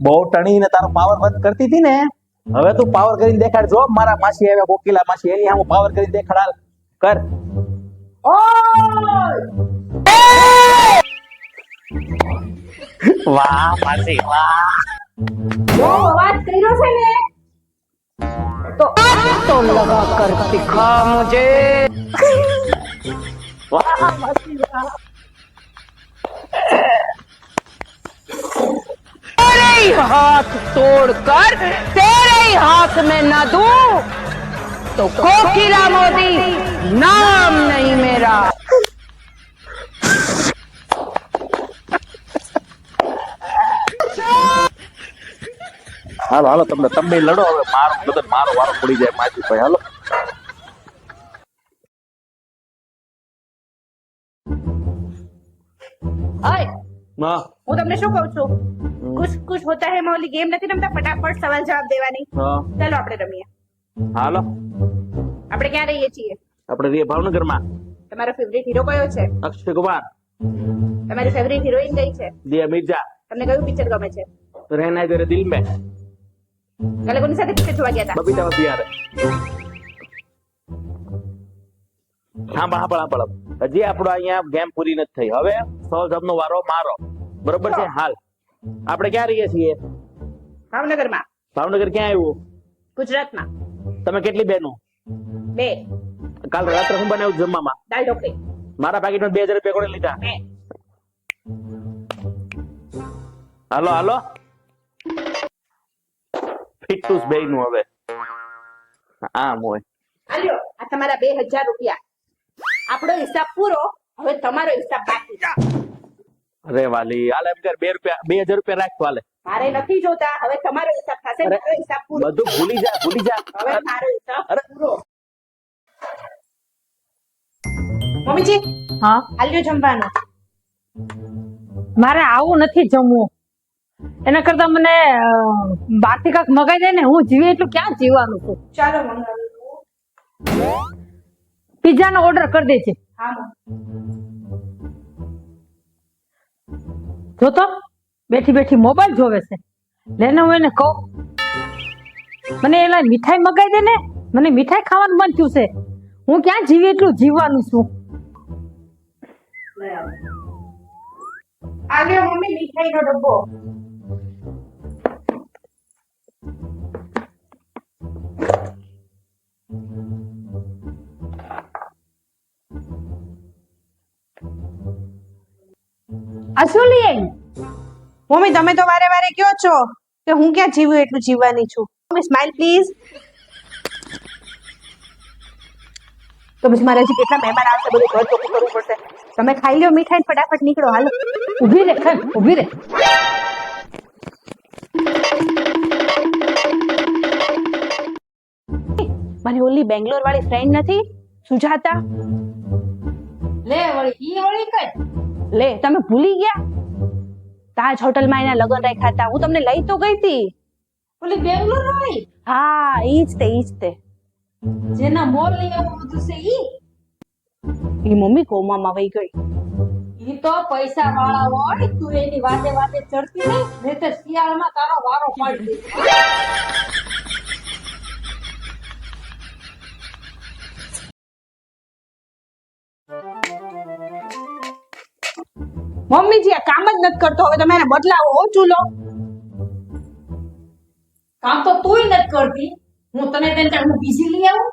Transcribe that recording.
બહુ ટણીને તારો પાવર બંધ કરતી હતી ને, હવે તું પાવર કરીને દેખાડ. જો મારા માસી આવ્યા, કોકિલા માસી, એની સામે પાવર કરીને દેખાડ. કર. વાહ માસી વાહ. જો અવાજ કર્યો છે ને તો લગા કર દિખા મુજે. વાહ માસી વાહ. तेरे हाथ तोड़कर तेरे हाथ में न दूं तो कोकिला मोदी नाम नहीं मेरा. હાલો હાલો, તમે લડો હવે. મારો વારો પડી જાય માસી ભાઈ. હાલો. ओए હા હું તમને શું કહું છું, કુછ કુછ હોતા હે માં ઓલી ગેમ નથી રમતા, ફટાફટ સવાલ જવાબ દેવાની. હા ચાલો આપણે રમીએ. હાલો. આપણે ક્યાં રહીએ છીએ? આપણે રહીએ ભાવનગરમાં. તમારો ફેવરિટ હીરો કયો છે? અક્ષય કુમાર. તમારી ફેવરિટ હિરોઈન કઈ છે? દિયા મિર્જા. તમને કયું પિક્ચર ગમે છે? રહેના તેરે દિલ મેં. કાલે કોની સાથે પિક્ચર જોવા ગયા હતા? બબીતા વસિયારે. સાંભળ. હજી આપણો અહીંયા ગેમ પૂરી નથી થઈ. હવે સૌ જબનો વારો મારો. બરોબર છે? હાલ. આપણે ક્યાં રહીએ છીએ? ભાવનગરમાં. ભાવનગર ક્યાં આવ્યું? ગુજરાતમાં. તમે કેટલી બહેનો? 2. કાલ રાત્રે હું બનાવ્યું જમવામાં? દાળ ઢોકળી. મારા પાકીટમાં 2000 રૂપિયા કોણે લીધા? 2. હાલો હાલો. ફિટુસ બેયનું હવે આમ હોય. આલ્યો આ તમારા 2000 રૂપિયા. આપણો હિસાબ પૂરો, હવે તમારો હિસાબ બાકી. અરે વાલી, હાલ એમ કર 2000 રૂપિયા રાખતો હાલે. મારે નથી જોતા, હવે તમારો હિસાબ થશે. અરે, મારો હિસાબ પૂરો. બધું ભૂલી જા. હવે મારો હિસાબ અરે. પૂરો. મમ્મીજી, હા, આલ્યો જમવાનું. મારે આવું નથી જમવું. એના કરતા મને બહારથી કાંઈક મગાઈ દે ને, હું જીવે એટલું ક્યાં જીવવાનું છું. ચાલો મંગાવી. પિઝાનો ઓર્ડર કરી દે છે. હા જો તો બેઠી બેઠી મોબાઈલ જોવે છે. લેને હું એને કહું, મને એલા મીઠાઈ મગાઈ દે ને, મને મીઠાઈ ખાવાનું મન થયું છે. હું ક્યાં જીવે એટલું જીવવાનું છું. આલ્યો મમ્મી મીઠાઈનો ડબ્બો. આ શું લઈ આવી? મમ્મી તમે તો વારે વારે કયો છો કે હું ક્યાં જીવું એટલું જીવવાની છું. Mummy smile please. તો પછી મારે હજી કેટલા મહેમાન આવશે, બધું ઘર ચોખ્ખું કરવું પડશે. તમે ખાઈ લ્યો મીઠાઈ, ફટાફટ નીકળો. હાલો ઊભી રે ખાન, ઊભી રે. મારી ઓલી બેંગ્લોર વાળી ફ્રેન્ડ નથી સુજાતા? લે વળી ઈ વળી કઈ? લે તમે ભૂલી ગયા? તાજ હોટલમાં એના લગ્ન રાખ્યા હતા. હું તમને લઈ તો ગઈ હતી. ઓલી બેંગ્લોર વાળી હા ઈ જ તે. જેના મોલ લઈ આવું બધું છે ઈ? ઈ મમ્મી કોમામાં વહી ગઈ. ઈ તો પૈસા વાળા હોય. તું એની વાતે વાતે ચડતી નહીં, નહીંતર શિયાળામાં તારો વારો પડશે. મમ્મીજી આ કામ જ નથી કરતો, હવે તમે એને બદલાવો. હો ચૂલો. કામ તો તુંય નથી કરતી. હું તને તેમ હું બીજી લઈ આવું.